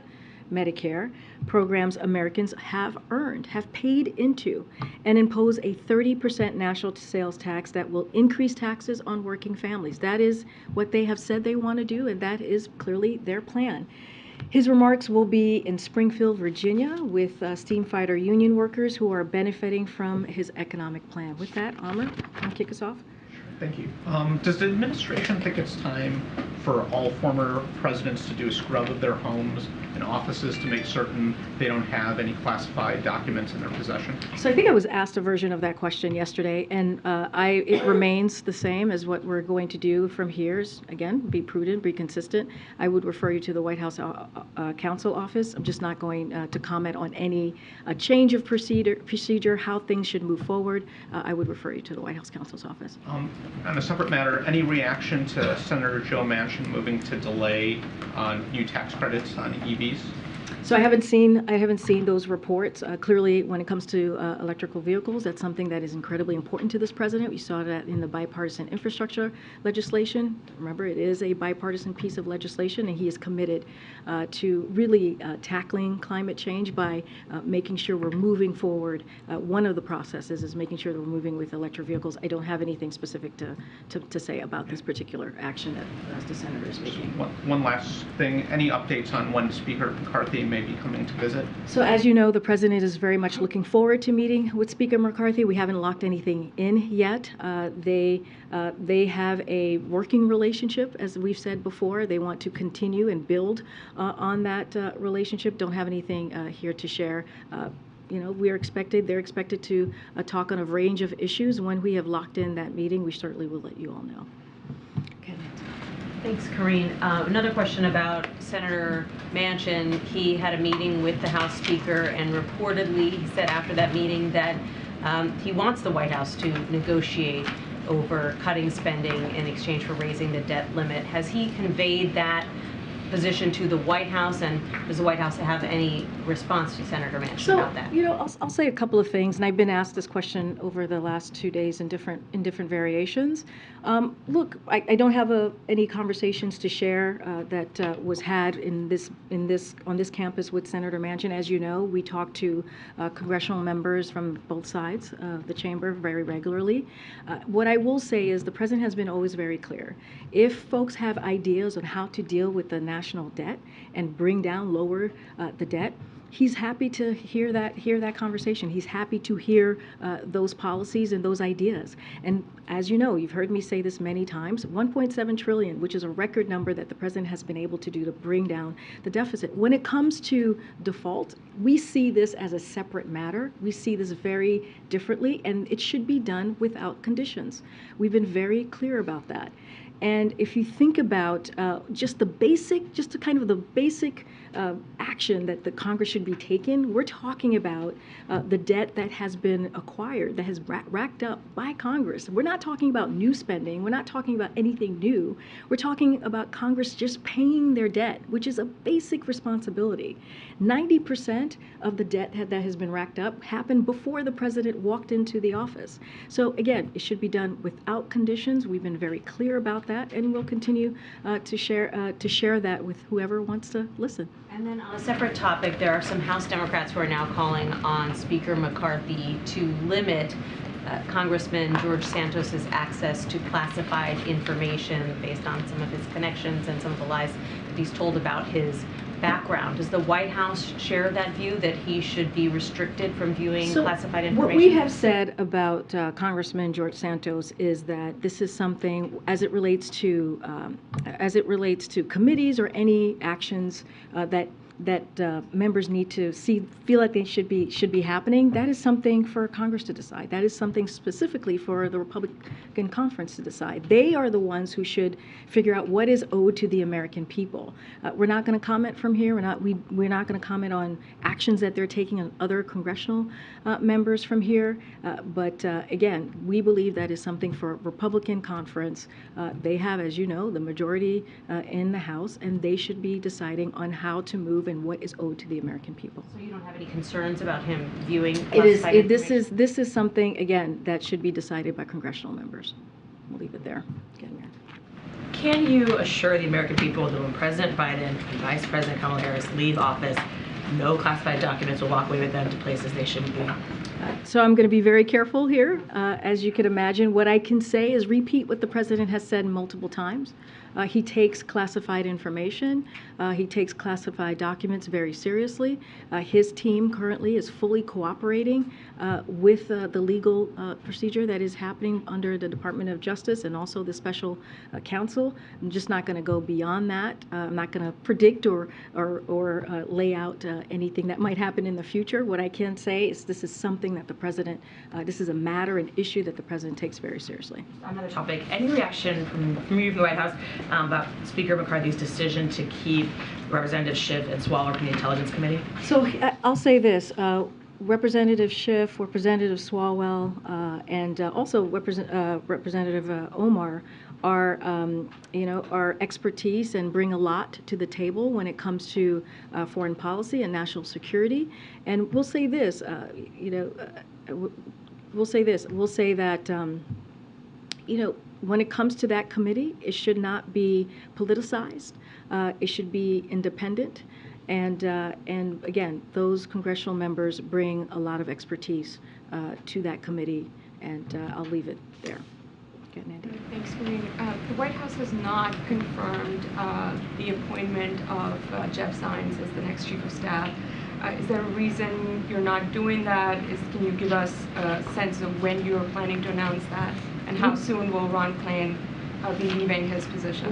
Medicare programs Americans have earned, have paid into, and impose a 30% national sales tax that will increase taxes on working families. That is what they have said they want to do, and that is clearly their plan. His remarks will be in Springfield, Virginia, with steam fighter union workers who are benefiting from his economic plan. With that, Amr, can you kick us off? Thank you. Does the administration think it's time for all former presidents to do a scrub of their homes and offices to make certain they don't have any classified documents in their possession? So I think I was asked a version of that question yesterday, and it remains the same as what we're going to do from here. Is, again, be prudent, be consistent. I would refer you to the White House Counsel Office. I'm just not going to comment on any change of procedure, how things should move forward. I would refer you to the White House Counsel's Office. On a separate matter, any reaction to Senator Joe Manchin moving to delay new tax credits on EVs? So I haven't seen those reports. Clearly, when it comes to electrical vehicles, that's something that is incredibly important to this president. We saw that in the bipartisan infrastructure legislation. Remember, it is a bipartisan piece of legislation, and he is committed to really tackling climate change by making sure we're moving forward. One of the processes is making sure that we're moving with electric vehicles. I don't have anything specific to say about this particular action that the senator is making. One last thing, any updates on when Speaker McCarthy may be coming to visit? So as you know, the president is very much looking forward to meeting with Speaker McCarthy. We haven't locked anything in yet. They have a working relationship, as we've said before. They want to continue and build on that relationship. Don't have anything here to share. They're expected to talk on a range of issues. When we have locked in that meeting, we certainly will let you all know. Thanks, Karine. Another question about Senator Manchin. He had a meeting with the House Speaker, and reportedly he said after that meeting that he wants the White House to negotiate over cutting spending in exchange for raising the debt limit. Has he conveyed that position to the White House, and does the White House have any response to Senator Manchin about that? I'll say a couple of things, and I've been asked this question over the last 2 days in different variations. Look, I don't have any conversations to share that was had on this campus with Senator Manchin. As you know, we talk to congressional members from both sides of the chamber very regularly. What I will say is the president has been always very clear. If folks have ideas on how to deal with the national debt and lower the debt, he's happy to hear that conversation. He's happy to hear those policies and those ideas. And as you know, you've heard me say this many times, 1.7 trillion, which is a record number that the president has been able to do to bring down the deficit. When it comes to default, we see this as a separate matter. We see this very differently, and it should be done without conditions. We've been very clear about that. And if you think about just the basic action that the Congress should be taking, we're talking about the debt that has been acquired, that has racked up by Congress. We're not talking about new spending. We're not talking about anything new. We're talking about Congress just paying their debt, which is a basic responsibility. 90% of the debt that has been racked up happened before the president walked into the office. So again, it should be done without conditions. We've been very clear about that, and we'll continue to share that with whoever wants to listen. And then on a separate topic, there are some House Democrats who are now calling on Speaker McCarthy to limit Congressman George Santos's access to classified information based on some of his connections and some of the lies that he's told about his background. Does the White House share that view that he should be restricted from viewing classified information? What we have said about Congressman George Santos is that this is something, as it relates to committees or any actions that members need to feel like they should be happening, that is something for Congress to decide. That is something specifically for the Republican conference to decide. They are the ones who should figure out what is owed to the American people. We're not going to comment from here. We're not going to comment on actions that they're taking on other congressional members from here. But again, we believe that is something for Republican conference. They have, as you know, the majority in the House, and they should be deciding on how to move and what is owed to the American people. So you don't have any concerns about him viewing classified information? This is something, again, that should be decided by congressional members. We'll leave it there. Can you assure the American people that when President Biden and Vice President Kamala Harris leave office, no classified documents will walk away with them to places they shouldn't be? So I'm going to be very careful here. As you can imagine, what I can say is repeat what the president has said multiple times. He takes classified information. He takes classified documents very seriously. His team currently is fully cooperating with the legal procedure that is happening under the Department of Justice and also the special counsel. I'm just not going to go beyond that. I'm not going to predict or lay out anything that might happen in the future. What I can say is this is something that the president, this is a matter, an issue that the president takes very seriously. Another topic. Any reaction from you from the White House about Speaker McCarthy's decision to keep Representative Schiff and Swaller from the Intelligence Committee? So I'll say this. Representative Schiff, Representative Swalwell, and also Representative Omar are, our expertise and bring a lot to the table when it comes to foreign policy and national security. And we'll say this, we'll say that, when it comes to that committee, it should not be politicized. It should be independent. And again, those congressional members bring a lot of expertise to that committee, and I'll leave it there. Okay, Nandy. Thanks, Karine. The White House has not confirmed the appointment of Jeff Zients as the next Chief of Staff. Is there a reason you're not doing that? Can you give us a sense of when you're planning to announce that? And how soon will Ron Klain be leaving his position?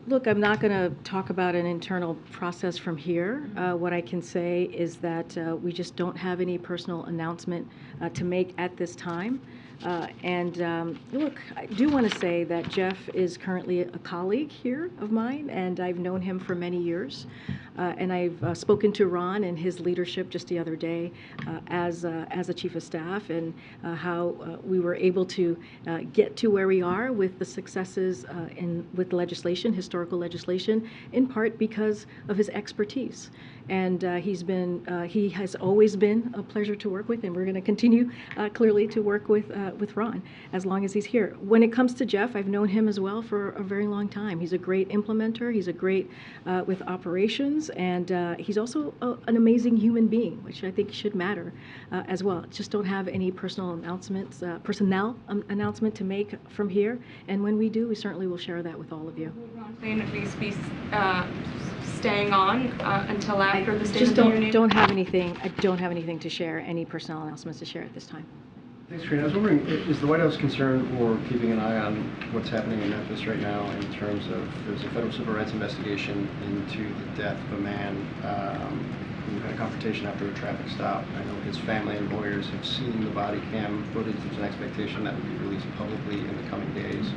Look, I'm not going to talk about an internal process from here. What I can say is that we just don't have any personal announcement to make at this time. Look, I do want to say that Jeff is currently a colleague here of mine, and I've known him for many years. And I've spoken to Ron and his leadership just the other day as a chief of staff, and how we were able to get to where we are with the successes with legislation, historical legislation, in part because of his expertise. And he has always been a pleasure to work with, and we're going to continue clearly to work with Ron as long as he's here. When it comes to Jeff, I've known him as well for a very long time. He's a great implementer. He's a great with operations, and he's also an amazing human being, which I think should matter as well. Just don't have any personal announcements, personnel announcement to make from here. And when we do, we certainly will share that with all of you. Will Ron Klain at least be staying on until after the State just of the Union? don't have anything. I don't have anything to share, any personnel announcements to share at this time. Thanks, Karine. I was wondering, is the White House concerned or keeping an eye on what's happening in Memphis right now in terms of there's a federal civil rights investigation into the death of a man who had a confrontation after a traffic stop. I know his family and lawyers have seen the body cam footage. There's an expectation that will be released publicly in the coming days.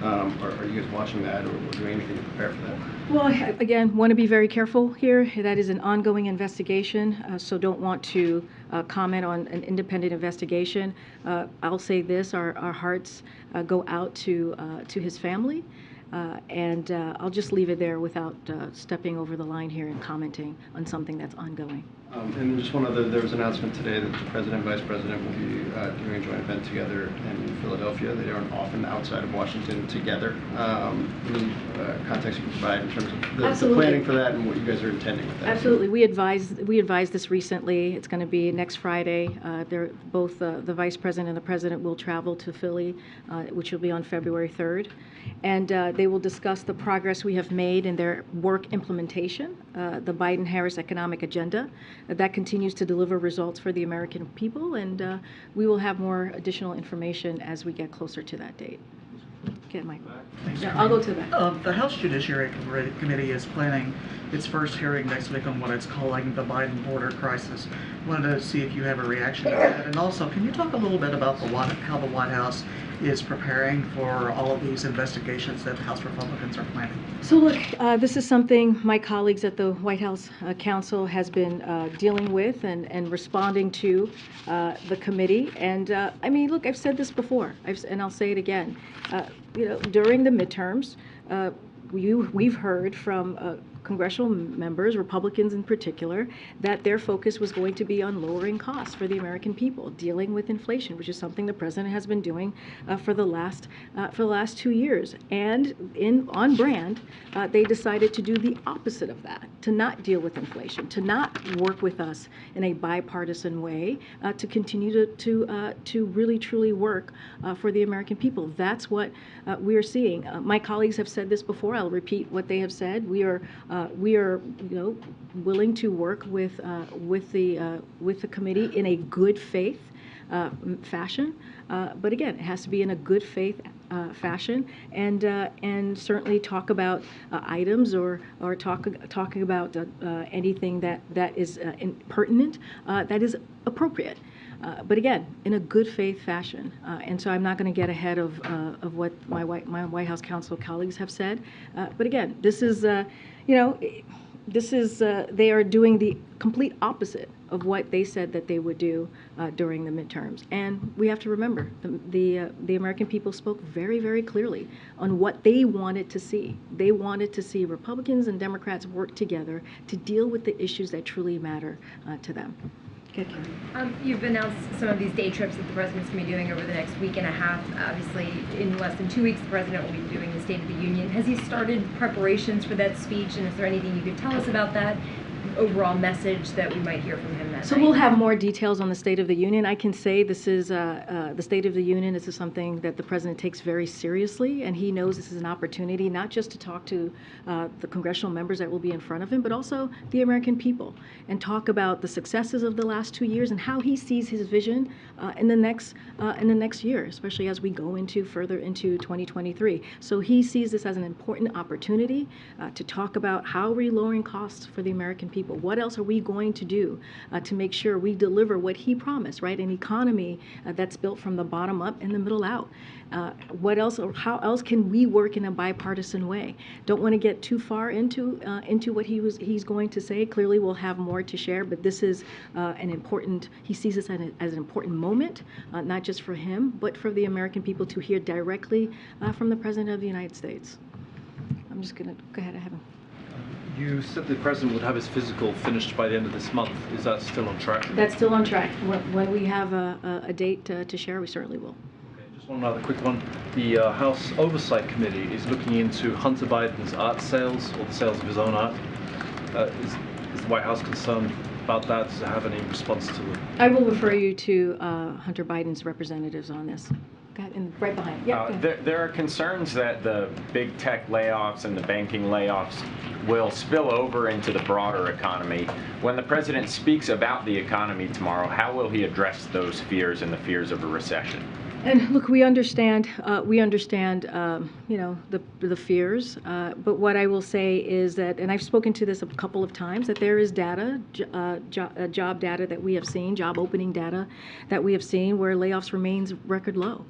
Are you guys watching that or doing anything to prepare for that? Well, again, want to be very careful here. That is an ongoing investigation, so don't want to comment on an independent investigation. I'll say this, our hearts go out to his family, and I'll just leave it there without stepping over the line here and commenting on something that's ongoing. And just there was an announcement today that the president and vice president will be doing a joint event together in Philadelphia. They aren't often outside of Washington together. Any context you can provide in terms of the planning for that and what you guys are intending with that? Absolutely. We advised this recently. It's going to be next Friday. Both the vice president and the president will travel to Philly, which will be on February 3rd. And they will discuss the progress we have made in their work implementation, the Biden-Harris economic agenda. That continues to deliver results for the American people, and we will have more additional information as we get closer to that date. Get Mike. Thanks, Yeah, Karine. I'll go to the back. The House Judiciary Committee is planning its first hearing next week on what it's calling the Biden border crisis. Wanted to see if you have a reaction to that. And also, can you talk a little bit about how the White House is preparing for all of these investigations that House Republicans are planning? So look, this is something my colleagues at the White House Council has been dealing with and responding to the committee. And I mean, look, I've said this before, and I'll say it again. During the midterms, we've heard from congressional members, Republicans in particular, that their focus was going to be on lowering costs for the American people, dealing with inflation, which is something the president has been doing for the last 2 years. And on brand, they decided to do the opposite of that, to not deal with inflation, to not work with us in a bipartisan way, to continue to really truly work for the American people. That's what we are seeing. My colleagues have said this before. I'll repeat what they have said. We are willing to work with the committee in a good faith fashion, but again, it has to be in a good faith fashion, and certainly talk about items or talking about anything that is pertinent, that is appropriate. But again, in a good faith fashion. And so I'm not going to get ahead of what my White House counsel colleagues have said. But again, this is, they are doing the complete opposite of what they said that they would do during the midterms. And we have to remember, the American people spoke very, very clearly on what they wanted to see. They wanted to see Republicans and Democrats work together to deal with the issues that truly matter to them. You've announced some of these day trips that the president's going to be doing over the next week and a half. Obviously, in less than 2 weeks, the president will be doing the State of the Union. Has he started preparations for that speech, and is there anything you could tell us about that overall message that we might hear from him that So night? we'll have more details on the State of the Union. I can say this is the State of the Union. This is something that the president takes very seriously, and he knows this is an opportunity not just to talk to the congressional members that will be in front of him, but also the American people, and talk about the successes of the last 2 years and how he sees his vision in the next year, especially as we go further into 2023. So he sees this as an important opportunity to talk about how we're lowering costs for the American people. What else are we going to do to make sure we deliver what he promised, right? An economy that's built from the bottom up and the middle out. What else, or how else can we work in a bipartisan way? Don't want to get too far into what he's going to say. Clearly, we'll have more to share, but this is he sees this as an important moment, not just for him, but for the American people to hear directly from the President of the United States. I'm just going to go ahead and have him. You said the president would have his physical finished by the end of this month. Is that still on track? That's still on track. When we have a date to share, we certainly will. Okay, just one other quick one. The House Oversight Committee is looking into Hunter Biden's art sales, or the sales of his own art. Is the White House concerned about that? Does it have any response to it? I will refer you to Hunter Biden's representatives on this. Go ahead, and right behind. Yeah. There are concerns that the big tech layoffs and the banking layoffs will spill over into the broader economy. When the president speaks about the economy tomorrow, how will he address those fears and the fears of a recession? And look, we understand, the fears. But what I will say is that, and I've spoken to this a couple of times, that there is data, job data that we have seen, job opening data that we have seen, where layoffs remains record low.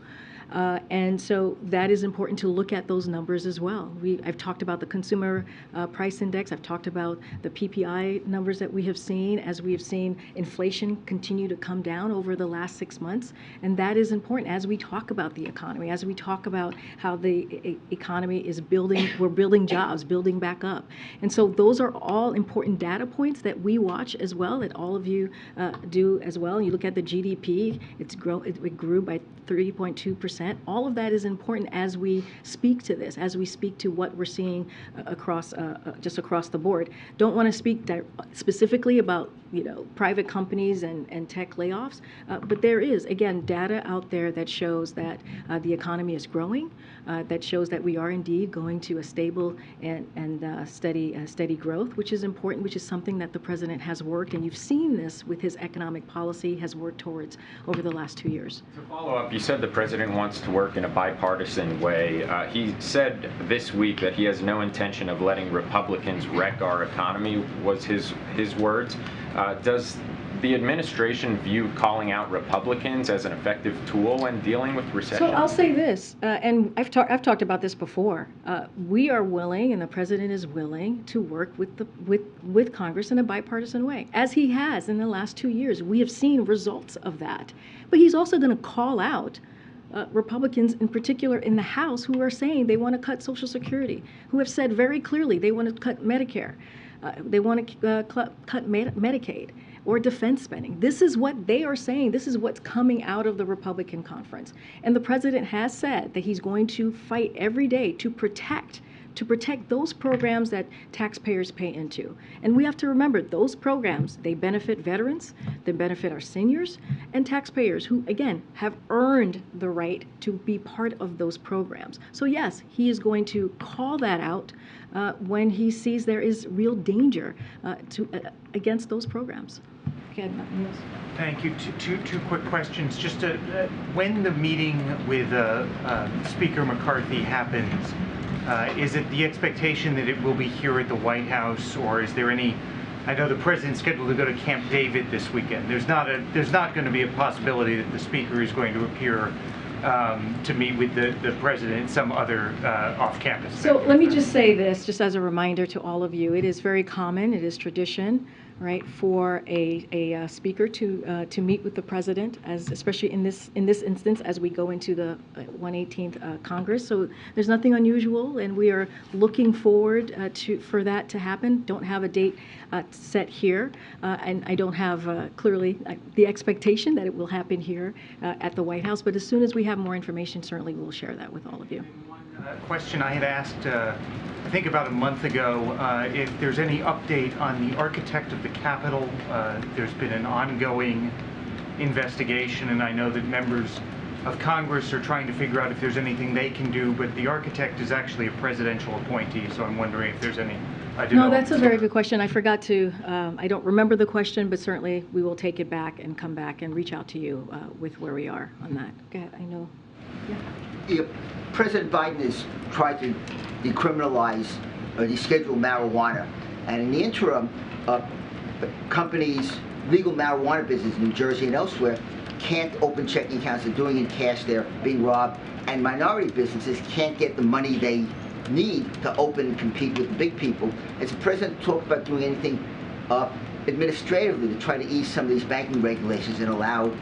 And so that is important to look at those numbers as well. I've talked about the consumer price index. I've talked about the PPI numbers that we have seen, as we have seen inflation continue to come down over the last 6 months. And that is important as we talk about the economy, as we talk about how the economy is building, we're building jobs, building back up. And so those are all important data points that we watch as well, that all of you do as well. You look at the GDP, it grew by 3.2%. All of that is important as we speak to this, as we speak to what we're seeing just across the board. Don't want to speak specifically about private companies and tech layoffs, but there is, again, data out there that shows that the economy is growing, that shows that we are indeed going to a stable and steady growth, which is important, which is something that the president has worked, and you've seen this with his economic policy, has worked towards over the last 2 years. To follow up, You said the president wants to work in a bipartisan way. He said this week that he has no intention of letting Republicans wreck our economy, was his words. Does the administration view calling out Republicans as an effective tool when dealing with recession? So I'll say this, and I've talked about this before. We are willing, and the president is willing, to work with Congress in a bipartisan way, as he has in the last 2 years. We have seen results of that. But he's also going to call out Republicans, in particular in the House, who are saying they want to cut Social Security, who have said very clearly they want to cut Medicare, they want to cut Medicaid, or defense spending. This is what they are saying. This is what's coming out of the Republican conference. And the president has said that he's going to fight every day to protect those programs that taxpayers pay into. And we have to remember, those programs, they benefit veterans, they benefit our seniors, and taxpayers who, again, have earned the right to be part of those programs. So yes, he is going to call that out when he sees there is real danger against those programs. Okay, Niels. Thank you. Two quick questions. Just when the meeting with Speaker McCarthy happens, is it the expectation that it will be here at the White House, or is there any? I know the president's scheduled to go to Camp David this weekend. There's not going to be a possibility that the speaker is going to appear to meet with the president some other off-campus. So let me just say this, just as a reminder to all of you. It is very common, it is tradition, right, for a speaker to meet with the president, especially in this instance, as we go into the 118th Congress. So there's nothing unusual, and we are looking forward for that to happen. Don't have a date set here, and I don't have clearly the expectation that it will happen here at the White House. But as soon as we have more information, certainly we'll share that with all of you. Question I had asked, I think about a month ago, if there's any update on the architect of the Capitol. There's been an ongoing investigation, and I know that members of Congress are trying to figure out if there's anything they can do, but the architect is actually a presidential appointee, so I'm wondering if there's any No, that's a very good question. I forgot to, I don't remember the question, but certainly we will take it back and come back and reach out to you with where we are on that. Go ahead, I know. Yeah. President Biden has tried to decriminalize or deschedule marijuana, and in the interim, companies, legal marijuana business in New Jersey and elsewhere, can't open checking accounts. They're doing it in cash. They're being robbed, and minority businesses can't get the money they need to open and compete with the big people. Has the president talked about doing anything administratively to try to ease some of these banking regulations and allow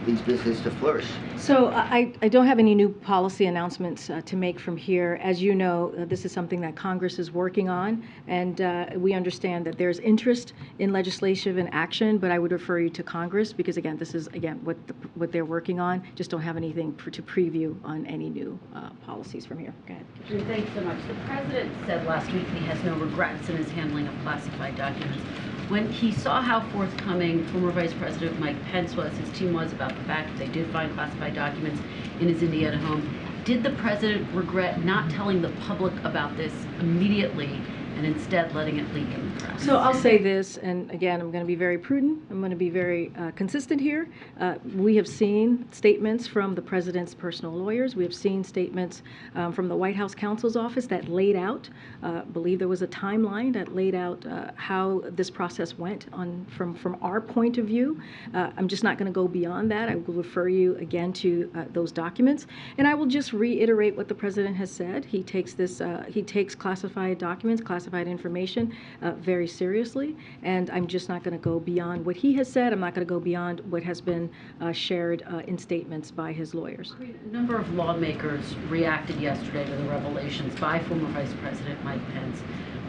these businesses to flourish? So I don't have any new policy announcements to make from here. As you know, this is something that Congress is working on, and we understand that there's interest in legislative and action, but I would refer you to Congress because, again, this is, again, what they're working on. Just don't have anything to preview on any new policies from here. Go ahead. Thanks so much. The president said last week he has no regrets in his handling of classified documents. When he saw how forthcoming former Vice President Mike Pence was, his team was about the fact that they did find classified documents in his Indiana home, did the president regret not telling the public about this immediately and instead letting it leak in the press? So I'll say this, and again, I'm going to be very prudent. I'm going to be very consistent here. We have seen statements from the president's personal lawyers. We have seen statements from the White House counsel's office that laid out, believe there was a timeline that laid out how this process went from our point of view. I'm just not going to go beyond that. I will refer you again to those documents, and I will just reiterate what the president has said. He takes classified documents, classified information very seriously, and I'm just not going to go beyond what he has said. I'm not going to go beyond what has been shared in statements by his lawyers. A number of lawmakers reacted yesterday to the revelations by former Vice President Mike Pence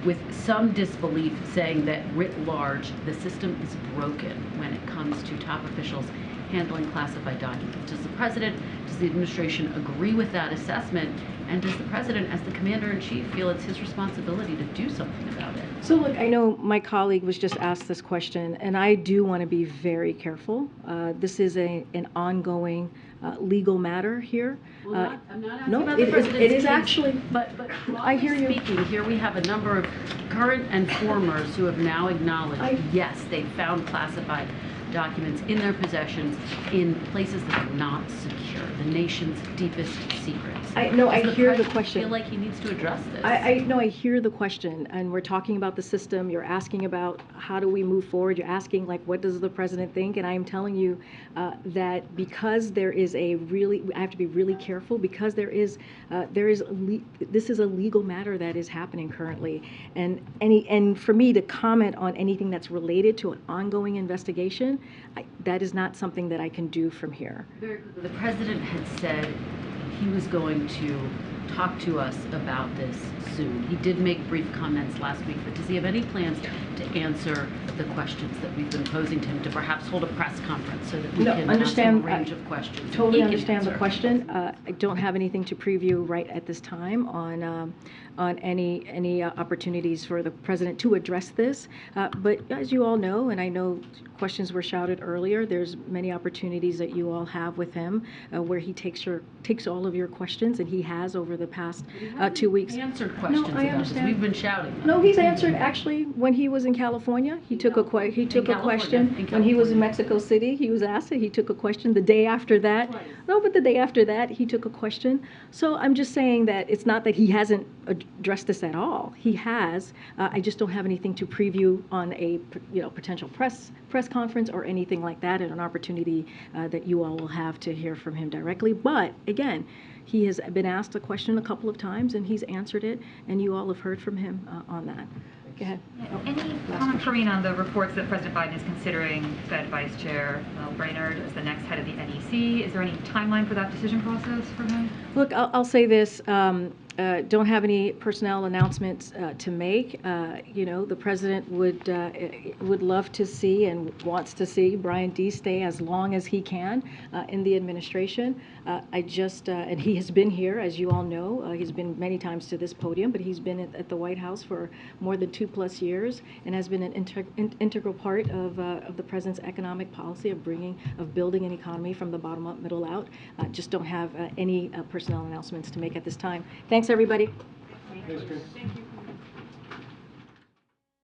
with some disbelief, saying that writ large the system is broken when it comes to top officials handling classified documents. Does the president, does the administration agree with that assessment? And does the president, as the commander-in-chief, feel it's his responsibility to do something about it? So look, I know my colleague was just asked this question, and I do want to be very careful. This is an ongoing legal matter here. Well, I'm not asking no, about the president's it is case, actually. But I hear you. Speaking, here we have a number of current and formers who have now acknowledged, yes, they found classified documents in their possessions in places that are not secure, the nation's deepest secrets. I hear the question. I feel like he needs to address this. I hear the question, and we're talking about the system. You're asking about how do we move forward. You're asking, like, what does the president think? And I am telling you that because there is I have to be really careful because this is a legal matter that is happening currently, and for me to comment on anything that's related to an ongoing investigation, that is not something that I can do from here. The president had said he was going to talk to us about this soon. He did make brief comments last week, but does he have any plans to answer the questions that we've been posing to him, to perhaps hold a press conference so that we can ask him a range of questions? Totally understand the question. I don't have anything to preview right at this time on any opportunities for the president to address this. But as you all know, and I know questions were shouted earlier, there's many opportunities that you all have with him where he takes all of your questions, and he has over the past 2 weeks. Answered questions I understand. We've been shouting. No, he's answered. Actually, when he was in California, he took a question. When he was in Mexico City, he was asked it. He took a question. The day after that, the day after that, he took a question. So I'm just saying that it's not that he hasn't addressed this at all. He has. I just don't have anything to preview on a potential press conference or anything like that, and an opportunity that you all will have to hear from him directly. But again, he has been asked a question a couple of times, and he's answered it, and you all have heard from him on that. Go ahead. Any comment, Karine, on the reports that President Biden is considering Fed Vice Chair Brainard as the next head of the NEC? Is there any timeline for that decision process for him? Look, I'll say this. Don't have any personnel announcements to make. The president would love to see and wants to see Brian D. stay as long as he can in the administration. And he has been here, as you all know. He's been many times to this podium, but he's been at the White House for more than 2+ years and has been an integral part of the president's economic policy of building an economy from the bottom up, middle out. Just don't have any personnel announcements to make at this time. Thanks, everybody. Thank you.